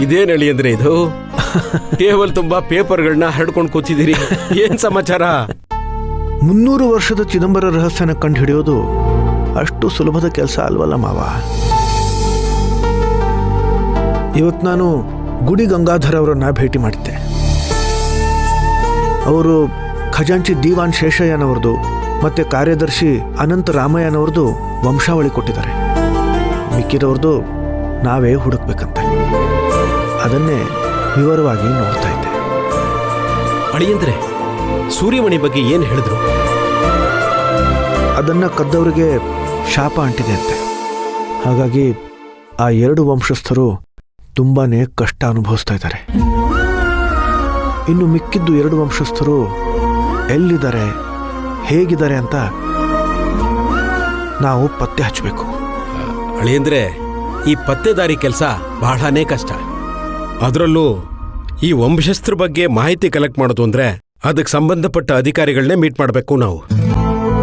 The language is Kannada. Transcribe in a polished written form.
ಇದೇನ್ ಹೇಳಿ ಅಂದ್ರೆ ಇದು ಟೇಬಲ್ ತುಂಬಾ ಪೇಪರ್ಗಳನ್ನ ಹರಡ್ಕೊಂಡು ಕೂತಿದ್ದೀರಿ. ಏನ್ ಸಮಾಚಾರ? 300 ವರ್ಷದ ಚಿದಂಬರ ರಹಸ್ಯನ ಕಂಡು ಹಿಡಿಯೋದು ಅಷ್ಟು ಸುಲಭದ ಕೆಲಸ ಅಲ್ವಲ್ಲ ಮಾವ. ಇವತ್ತು ನಾನು ಗುಡಿ ಗಂಗಾಧರ್ ಅವರನ್ನ ಭೇಟಿ ಮಾಡಿದ್ದೆ. ಅವರು ಖಜಾಂಚಿ ದಿವಾನ್ ಶೇಷಯ್ಯನವ್ರದ್ದು ಮತ್ತೆ ಕಾರ್ಯದರ್ಶಿ ಅನಂತ ರಾಮಯ್ಯನವ್ರದ್ದು ವಂಶಾವಳಿ ಕೊಟ್ಟಿದ್ದಾರೆ. ಮಿಕ್ಕಿದವ್ರದ್ದು ನಾವೇ ಹುಡುಕ್ಬೇಕಂತೆ. ಅದನ್ನೇ ವಿವರವಾಗಿ ನೋಡ್ತಾ ಇದ್ದೆ. ಅಳಿಯಂದ್ರೆ ಸೂರ್ಯಮಣಿ ಬಗ್ಗೆ ಏನ್ ಹೇಳಿದ್ರು? ಅದನ್ನ ಕದ್ದವರಿಗೆ ಶಾಪ ಅಂಟಿದೆ ಅಂತೆ. ಹಾಗಾಗಿ ಆ 2 ವಂಶಸ್ಥರು ತುಂಬಾನೇ ಕಷ್ಟ ಅನುಭವಿಸ್ತಾ ಇದ್ದಾರೆ. ಇನ್ನು ಮಿಕ್ಕಿದ್ದು 2 ವಂಶಸ್ಥರು ಎಲ್ಲಿದ್ದಾರೆ, ಹೇಗಿದ್ದಾರೆ ಅಂತ ನಾವು ಪತ್ತೆ ಹಚ್ಚಬೇಕು. ಅಳಿಯಂದ್ರೆ ಈ ಪತ್ತೆದಾರಿ ಕೆಲಸ ಬಹಳನೇ ಕಷ್ಟ. ಅದರಲ್ಲೂ ಈ ವಂಶಸ್ಥರ ಬಗ್ಗೆ ಮಾಹಿತಿ ಕಲೆಕ್ಟ್ ಮಾಡೋದು ಅಂದ್ರೆ ಅದಕ್ಕೆ ಸಂಬಂಧಪಟ್ಟ ಅಧಿಕಾರಿಗಳನ್ನೇ ಮೀಟ್ ಮಾಡಬೇಕು ನಾವು.